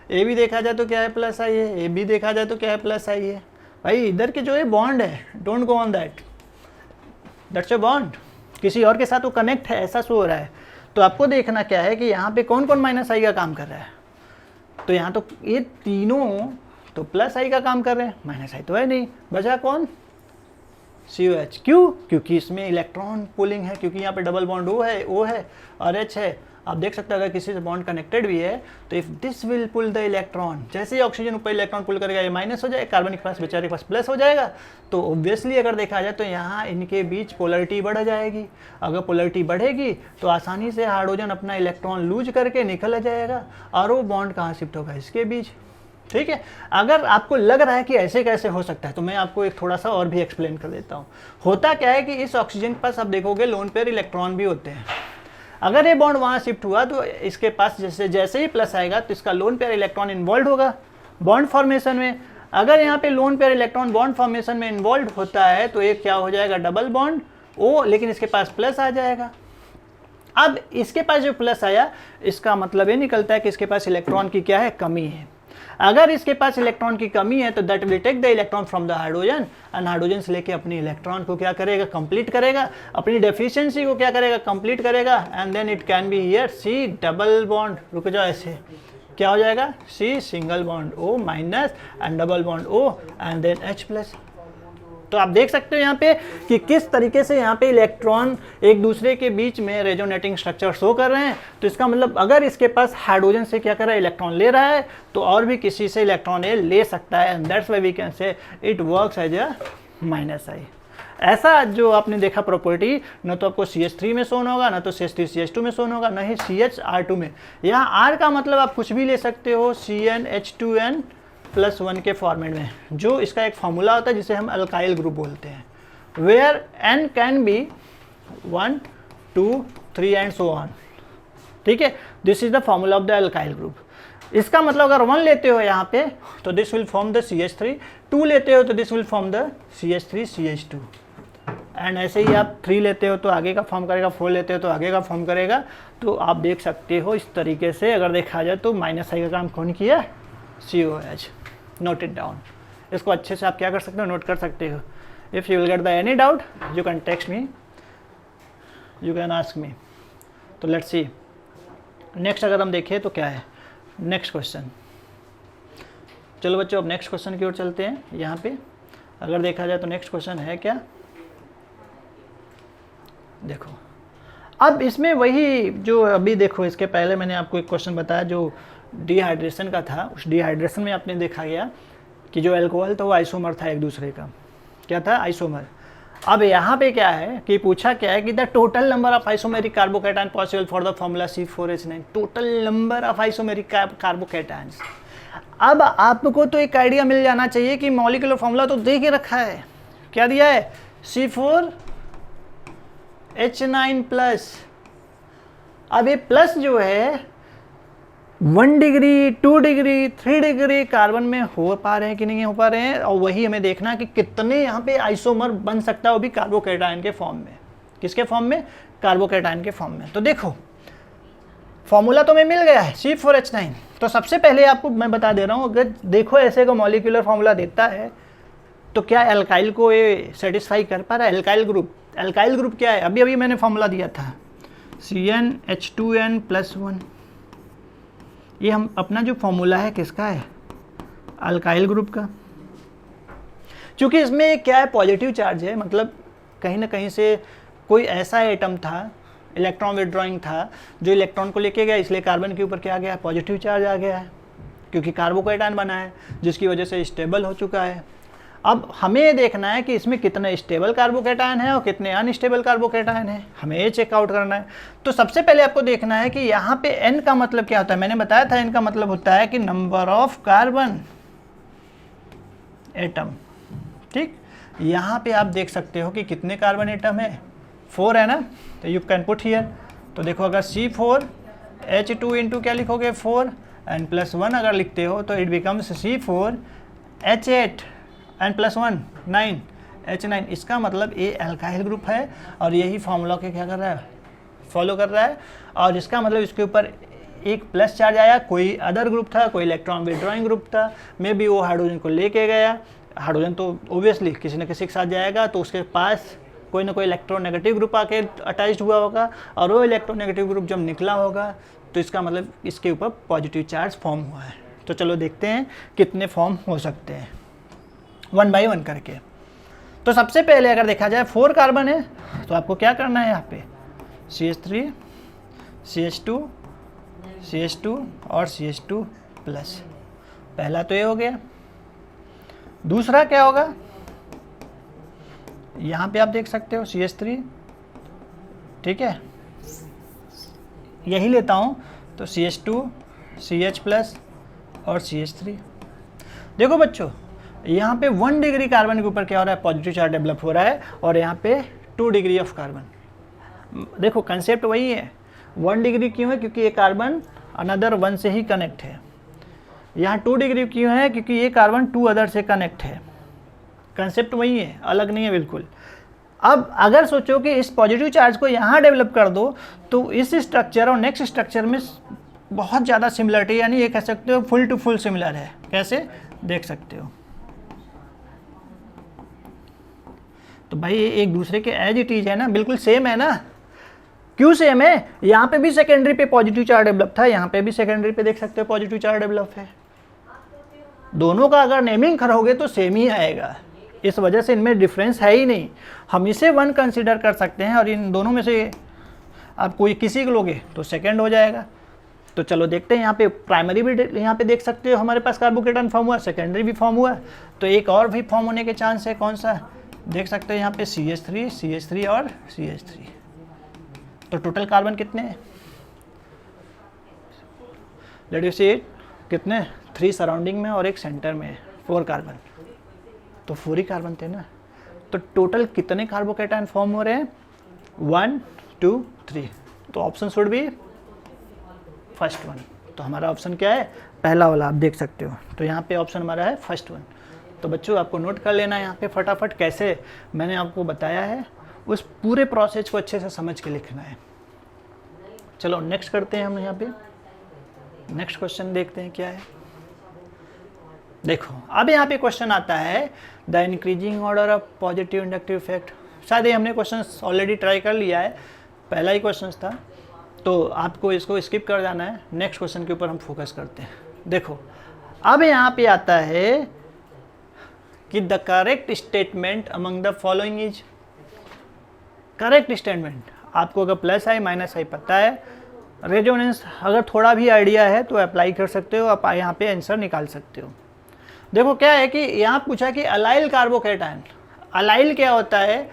S1: ए भी देखा जाए तो क्या है, प्लस आई है। ए भी देखा जाए तो क्या है, प्लस आई है। भाई इधर के जो है बॉन्ड है, don't go on that, that's a bond, किसी और के साथ वो कनेक्ट है ऐसा शो हो रहा है। तो आपको देखना क्या है कि यहाँ पे कौन कौन माइनस आई का काम कर रहा है। तो यहाँ तो ये तीनों तो प्लस आई का काम कर रहे हैं, माइनस आई तो है नहीं, बचा कौन, COH। क्यों, क्योंकि इसमें इलेक्ट्रॉन पुलिंग है, क्योंकि यहाँ पे डबल बॉन्ड O है और H है। आप देख सकते हैं अगर किसी से बॉन्ड कनेक्टेड भी है तो if this will pull the electron, जैसे ही ऑक्सीजन ऊपर इलेक्ट्रॉन पुल करेगा ये माइनस हो जाएगा, कार्बन के पास बेचारे के पास प्लस हो जाएगा। तो ऑब्वियसली अगर देखा जाए तो यहाँ इनके बीच पोलरिटी बढ़ जाएगी। अगर पोलरिटी बढ़ेगी तो आसानी से हाइड्रोजन अपना इलेक्ट्रॉन लूज करके निकल जाएगा और वो बॉन्ड कहाँ शिफ्ट होगा, इसके बीच, ठीक है। अगर आपको लग रहा है कि ऐसे कैसे हो सकता है तो मैं आपको एक थोड़ा सा और भी एक्सप्लेन कर देता हूँ। होता क्या है कि इस ऑक्सीजन के पास आप देखोगे लोन पेयर इलेक्ट्रॉन भी होते हैं। अगर ये बॉन्ड वहाँ शिफ्ट हुआ तो इसके पास जैसे ही प्लस आएगा तो इसका लोन पेयर इलेक्ट्रॉन इन्वॉल्व होगा बॉन्ड फॉर्मेशन में। अगर यहाँ पे lone pair electron bond formation में इन्वॉल्व होता है तो एक क्या हो जाएगा, डबल बॉन्ड O, लेकिन इसके पास प्लस आ जाएगा। अब इसके पास जो प्लस आया इसका मतलब ये निकलता है कि इसके पास इलेक्ट्रॉन की क्या है, कमी है। अगर इसके पास इलेक्ट्रॉन की कमी है तो that will take the electron from the hydrogen, and hydrogen से लेके अपनी इलेक्ट्रॉन को क्या करेगा, कंप्लीट करेगा, अपनी डेफिशिएंसी को क्या करेगा, कंप्लीट करेगा। And then it can be here C double bond, रुक जाओ ऐसे क्या हो जाएगा, C single bond O minus and double bond O and then H plus. तो आप देख सकते हो यहाँ पे कि किस तरीके से यहाँ पे इलेक्ट्रॉन एक दूसरे के बीच में रेजोनेटिंग स्ट्रक्चर शो कर रहे हैं। तो इसका मतलब अगर इसके पास हाइड्रोजन से क्या कर रहा है, इलेक्ट्रॉन ले रहा है, तो और भी किसी से इलेक्ट्रॉन ये ले सकता है, and that's why we can say it works as a minus I. ऐसा जो आपने देखा प्रॉपर्टी, न तो आपको CH3 में शोन होगा, ना तो CH3CH2 में शोन होगा, ना ही CHR2 में। यहाँ R का मतलब आप कुछ भी ले सकते हो, CnH2n+1 के फॉर्मेट में, जो इसका एक फॉर्मूला होता है जिसे हम अल्काइल ग्रुप बोलते हैं, where N can be 1, 2, 3 and so on, ठीक है। This is the formula of the alkyl group. इसका मतलब अगर 1 लेते हो यहाँ पे तो this will form the CH3, 2 लेते हो तो this will form the CH3CH2, and ऐसे ही आप 3 लेते हो तो आगे का फॉर्म करेगा, 4 लेते हो तो आगे का फॉर्म करेगा। तो आप देख सकते हो इस तरीके से अगर देखा जाए तो माइनस आई का काम कौन किया, COH। नोट इट डाउन, इसको अच्छे से आप क्या कर सकते हो, नोट कर सकते हो। If you will get the any doubt you can text me, you can ask me. तो लेट्स सी नेक्स्ट अगर हम देखें तो क्या है नेक्स्ट क्वेश्चन। चलो बच्चों अब नेक्स्ट क्वेश्चन की ओर चलते हैं। यहाँ पे अगर देखा जाए तो नेक्स्ट क्वेश्चन है क्या, देखो अब इसमें वही जो अभी देखो इसके पहले मैंने आपको एक क्वेश्चन बताया जो डिहाइड्रेशन का था। उस डिहाइड्रेशन में आपने देखा गया कि जो अल्कोहल था वो आइसोमर था एक दूसरे का, क्या था, आइसोमर। अब यहाँ पे क्या है कि पूछा क्या है कि the total number of isomeric carbocation possible for the formula C4H9, total number of isomeric carbocations. अब आपको तो एक आइडिया मिल जाना चाहिए कि मॉलिक्यूलर फॉर्मूला तो दे के रखा है, क्या दिया है, C4H9 प्लस। अब ये प्लस जो है 1 डिग्री 2 डिग्री 3 डिग्री कार्बन में हो पा रहे हैं कि नहीं हो पा रहे हैं, और वही हमें देखना है कि कितने यहाँ पे आइसोमर बन सकता है वो भी कार्बोकैटायन के फॉर्म में। किसके फॉर्म में, कार्बोकैटायन के फॉर्म में। तो देखो फॉर्मूला तो हमें मिल गया है C4H9। तो सबसे पहले आपको मैं बता दे रहा हूँ, अगर देखो ऐसे का मॉलिक्यूलर फॉर्मूला देता है तो क्या एल्काइल को ये सेटिस्फाई कर पा रहा है, एल्काइल ग्रुप। एल्काइल ग्रुप क्या है, अभी अभी मैंने फॉर्मूला दिया था CnH2n+1। ये हम अपना जो फॉर्मूला है किसका है, अल्काइल ग्रुप का। क्योंकि इसमें क्या है, पॉजिटिव चार्ज है, मतलब कहीं ना कहीं से कोई ऐसा एटम था, इलेक्ट्रॉन विड्रॉइंग था जो इलेक्ट्रॉन को लेके गया, इसलिए कार्बन के ऊपर क्या आ गया, पॉजिटिव चार्ज आ गया है, क्योंकि कार्बोकैटायन बना है जिसकी वजह से स्टेबल हो चुका है। अब हमें ये देखना है कि इसमें कितने स्टेबल कार्बोकैटायन है और कितने अनस्टेबल कार्बोकैटायन है, हमें ये चेकआउट करना है। तो सबसे पहले आपको देखना है कि यहाँ पे N का मतलब क्या होता है, मैंने बताया था N का मतलब होता है कि नंबर ऑफ कार्बन एटम। ठीक, यहाँ पे आप देख सकते हो कि कितने कार्बन एटम है, 4 है ना, तो यू कैन पुट हियर। तो देखो अगर C4H2 इंटू क्या लिखोगे 4 एंड +1 अगर लिखते हो तो it becomes C4H8 and +1 9 H9। इसका मतलब ये एल्काइल ग्रुप है और यही फॉर्मूला के क्या कर रहा है, फॉलो कर रहा है। और इसका मतलब इसके ऊपर एक प्लस चार्ज आया, कोई अदर ग्रुप था, कोई इलेक्ट्रॉन विड्रॉइंग ग्रुप था, मे बी वो हाइड्रोजन को लेके गया। हाइड्रोजन तो ओबियसली किसी न किसी के साथ जाएगा, तो उसके पास कोई ना कोई इलेक्ट्रोनेगेटिव ग्रुप आके अटैच्ड हुआ होगा, और वो इलेक्ट्रोनेगेटिव ग्रुप जब निकला होगा तो इसका मतलब इसके ऊपर पॉजिटिव चार्ज फॉर्म हुआ है। तो चलो देखते हैं कितने फॉर्म हो सकते हैं 1 बाई 1 करके। तो सबसे पहले अगर देखा जाए 4 कार्बन है तो आपको क्या करना है, यहाँ पे CH3 CH2 CH2 और CH2 प्लस। पहला तो ये हो गया। दूसरा क्या होगा, यहाँ पे आप देख सकते हो CH3, ठीक है, यही लेता हूँ तो CH2 CH प्लस और CH3। देखो बच्चों यहाँ पे 1 डिग्री कार्बन के ऊपर क्या हो रहा है, पॉजिटिव चार्ज डेवलप हो रहा है, और यहाँ पे 2 डिग्री ऑफ कार्बन। देखो कंसेप्ट वही है, 1 डिग्री क्यों है, क्योंकि ये कार्बन अनदर 1 से ही कनेक्ट है। यहाँ 2 डिग्री क्यों है, क्योंकि ये कार्बन 2 अदर से कनेक्ट है। कंसेप्ट वही है, अलग नहीं है बिल्कुल। अब अगर सोचो कि इस पॉजिटिव चार्ज को यहाँ डेवलप कर दो तो इस स्ट्रक्चर और नेक्स्ट स्ट्रक्चर में बहुत ज़्यादा सिमिलरिटी, यानी ये कह सकते हो फुल टू फुल सिमिलर है। कैसे देख सकते हो, तो भाई एक दूसरे के एज इट इज है ना, बिल्कुल सेम है ना। क्यों सेम है, यहाँ पे भी सेकेंडरी पे पॉजिटिव चार्ज डेवलप था, यहाँ पे भी सेकेंडरी पे देख सकते हो पॉजिटिव चार्ज डेवलप है। दोनों का अगर नेमिंग करोगे तो सेम ही आएगा, इस वजह से इनमें डिफरेंस है ही नहीं। हम इसे 1 कंसीडर कर सकते हैं और इन दोनों में से आप कोई किसी को लोगे तो सेकंड हो जाएगा। तो चलो देखते हैं, यहाँ पे प्राइमरी भी यहाँ पे देख सकते हो हमारे पास कार्बोकेटायन फॉर्म हुआ, सेकेंडरी भी फॉर्म हुआ, तो एक और भी फॉर्म होने के चांस है। कौन सा देख सकते हो यहाँ पे CH3 CH3 और CH3। तो टोटल कार्बन कितने हैं, लेट यू सी इट, कितने 3 सराउंडिंग में और एक सेंटर में 4 कार्बन, तो 4 ही कार्बन थे ना। तो टोटल कितने कार्बोकेटायन फॉर्म हो रहे हैं, 1 2 3। तो option should be first one. तो हमारा ऑप्शन क्या है, पहला वाला, आप देख सकते हो। तो यहाँ पे ऑप्शन हमारा है फर्स्ट वन। तो बच्चों आपको नोट कर लेना है यहाँ पे फटाफट, कैसे मैंने आपको बताया है उस पूरे प्रोसेस को अच्छे से समझ के लिखना है। चलो नेक्स्ट करते हैं हम यहाँ पे, नेक्स्ट क्वेश्चन देखते हैं क्या है। देखो अब यहाँ पे क्वेश्चन आता है the increasing order of positive inductive effect. शायद ये हमने क्वेश्चन ऑलरेडी ट्राई कर लिया है, पहला ही क्वेश्चन था, तो आपको इसको स्किप कर जाना है। नेक्स्ट क्वेश्चन के ऊपर हम फोकस करते हैं। देखो अब यहाँ पे आता है कि the correct statement among the following is, correct statement आपको अगर प्लस आई माइनस आई पता है, रेजोनेंस अगर थोड़ा भी आइडिया है तो अप्लाई कर सकते हो, आप यहाँ पे आंसर निकाल सकते हो। देखो क्या है कि यहाँ पूछा कि अलाइल कार्बोकेटायन, अलाइल क्या होता है,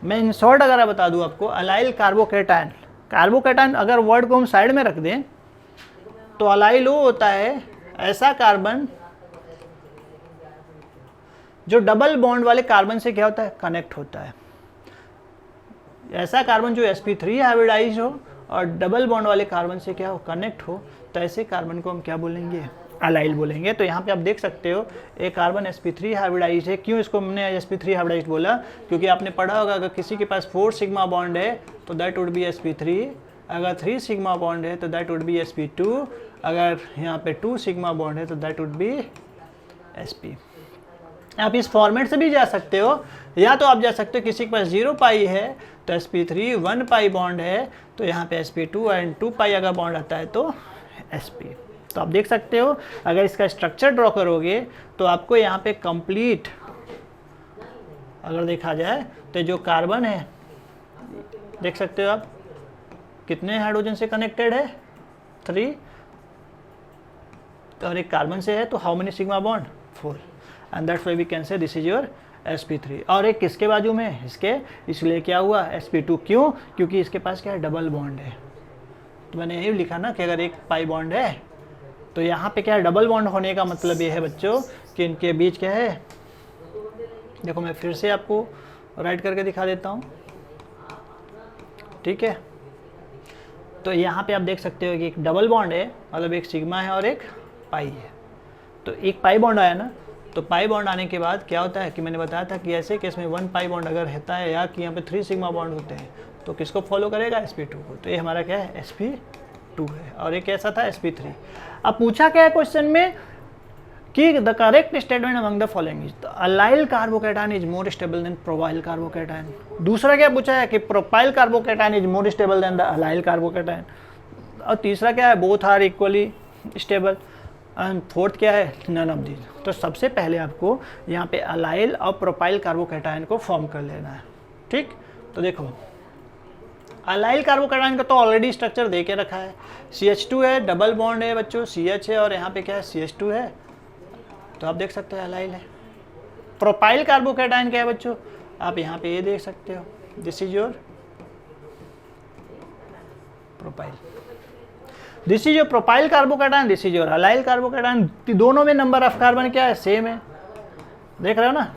S1: मैं इन शॉर्ट अगर बता दूँ आपको, अलाइल कार्बोकेटायन, कार्बोकेटायन अगर वर्ड को हम साइड में रख दें तो अलाइल वो होता है ऐसा कार्बन जो डबल बॉन्ड वाले कार्बन से क्या होता है, कनेक्ट होता है। ऐसा कार्बन जो sp3 हाइब्रिडाइज हो और डबल बॉन्ड वाले कार्बन से क्या हो, कनेक्ट हो, तो ऐसे कार्बन को हम क्या बोलेंगे, अलाइल बोलेंगे। तो यहाँ पे आप देख सकते हो एक कार्बन sp3 हाइब्रिडाइज है। क्यों इसको हमने sp3 हाइब्रिडाइज बोला, क्योंकि आपने पढ़ा होगा अगर किसी के पास 4 सिग्मा बॉन्ड है तो दैट वुड बी sp3, अगर 3 सिग्मा बॉन्ड है तो दैट वुड बी sp2, अगर यहाँ पे 2 सिग्मा बॉन्ड है तो दैट वुड बी sp। आप इस फॉर्मेट से भी जा सकते हो, या तो आप जा सकते हो किसी के पास 0 पाई है तो sp3 1 पाई बॉन्ड है तो यहाँ पे sp2 एंड 2 पाई अगर बॉन्ड आता है तो sp। तो आप देख सकते हो अगर इसका स्ट्रक्चर ड्रॉ करोगे तो आपको यहाँ पे कंप्लीट अगर देखा जाए तो जो कार्बन है देख सकते हो आप कितने हाइड्रोजन से कनेक्टेड है, 3, और एक कार्बन से है तो how many sigma bond, 4, and that's why we can say this is your sp3। और एक किसके बाजू में, इसके, इसलिए क्या हुआ sp2, क्यों, क्योंकि इसके पास क्या है, डबल बॉन्ड है। तो मैंने यही लिखा ना कि अगर एक पाई बॉन्ड है तो यहाँ पे क्या है, डबल बॉन्ड होने का मतलब ये है बच्चों कि इनके बीच क्या है, देखो मैं फिर से आपको राइट करके दिखा देता हूँ, ठीक है। तो यहाँ पे आप देख सकते हो कि एक डबल बॉन्ड है, मतलब एक सिग्मा है और एक पाई है। तो एक पाई बॉन्ड आया ना, तो पाई बॉन्ड आने के बाद क्या होता है कि मैंने बताया था कि ऐसे केस में 1 पाई बॉन्ड अगर रहता है या कि यहाँ पे 3 सिग्मा बॉन्ड होते हैं तो किसको फॉलो करेगा, sp2 को। तो ये हमारा क्या है, sp2 है, और एक कैसा था, sp3। अब पूछा क्या है क्वेश्चन में कि the correct statement among the following is the allyl carbocation is more stable than propyl carbocation. दूसरा क्या पूछा है कि propyl carbocation is more stable than the allyl carbocation. और तीसरा क्या है, both are equally stable. And fourth क्या है, नन ऑफ दीज। तो सबसे पहले आपको यहाँ पे अलाइल और प्रोपाइल कार्बोकेटायन को फॉर्म कर लेना है, ठीक। तो देखो अलाइल कार्बोकेटायन का तो ऑलरेडी स्ट्रक्चर दे के रखा है, CH2 है, डबल बॉन्ड है बच्चों, CH है और यहाँ पे क्या है, CH2 है, तो आप देख सकते हो अलाइल है। प्रोपाइल कार्बोकेटायन क्या है बच्चों, आप यहाँ पे ये देख सकते हो, this is your propyl, this is your propyl carbocation, this is your allyl carbocation. दोनों में नंबर ऑफ कार्बन क्या है, सेम है, देख रहे हो ना।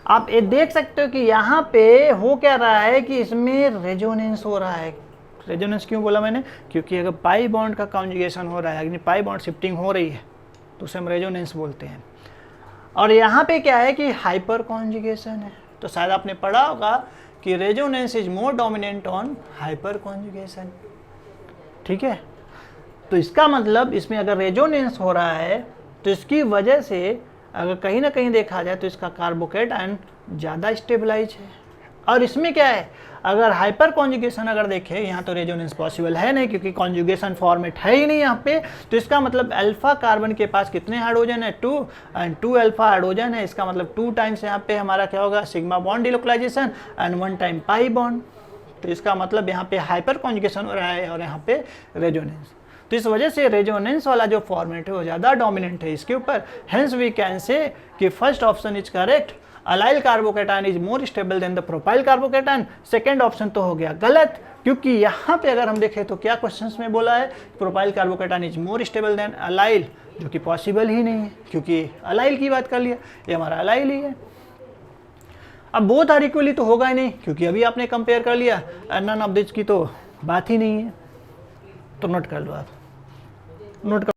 S1: आप ये देख सकते हो कि यहाँ पे हो क्या रहा है कि इसमें रेजोनेंस हो रहा है। रेजोनेंस क्यों बोला मैंने, क्योंकि अगर पाई बॉन्ड का कॉन्जुगेशन हो रहा है, यानी पाई बॉन्ड शिफ्टिंग हो रही है तो उसे हम रेजोनेंस बोलते हैं। और यहाँ पे क्या है कि हाइपर कॉन्जुगेशन है। तो शायद आपने पढ़ा होगा कि resonance is more dominant on hyper conjugation, ठीक है। तो इसका मतलब इसमें अगर रेजोनेंस हो रहा है तो इसकी वजह से अगर कहीं ना कहीं देखा जाए तो इसका कार्बोकेटायन ज़्यादा स्टेबलाइज है। और इसमें क्या है, अगर हाइपर कॉन्जुगेशन अगर देखें, यहाँ तो रेजोनेंस पॉसिबल है नहीं क्योंकि कॉन्जुगेशन फॉर्मेट है ही नहीं यहाँ पे। तो इसका मतलब अल्फा कार्बन के पास कितने हाइड्रोजन है, 2, एंड 2 अल्फा हाइड्रोजन है। इसका मतलब 2 टाइम्स यहाँ पे हमारा क्या होगा, sigma bond delocalisation and 1 time pi bond. तो इसका मतलब यहाँ पे हाइपर कॉन्जुगेशन हो रहा है और यहाँ पे रेजोनेंस। तो इस वजह से रेजोनेंस वाला जो फॉर्मेट है वो ज़्यादा डोमिनेंट है इसके ऊपर। हेंस वी कैन से कि first option is correct, allyl carbocation is more stable than the propyl carbocation. Second option तो हो गया गलत, क्योंकि यहाँ पे अगर हम देखें तो क्या क्वेश्चंस में बोला है, propyl carbocation is more stable then allyl, जो कि पॉसिबल ही नहीं है क्योंकि अलाइल की बात कर लिया, ये हमारा अलाइल ही है। अब बोथ आर इक्वली तो होगा ही नहीं क्योंकि अभी आपने कंपेयर कर लिया, नन ऑफ दिस की तो बात ही नहीं है। तो नोट कर लो आप, नोट कर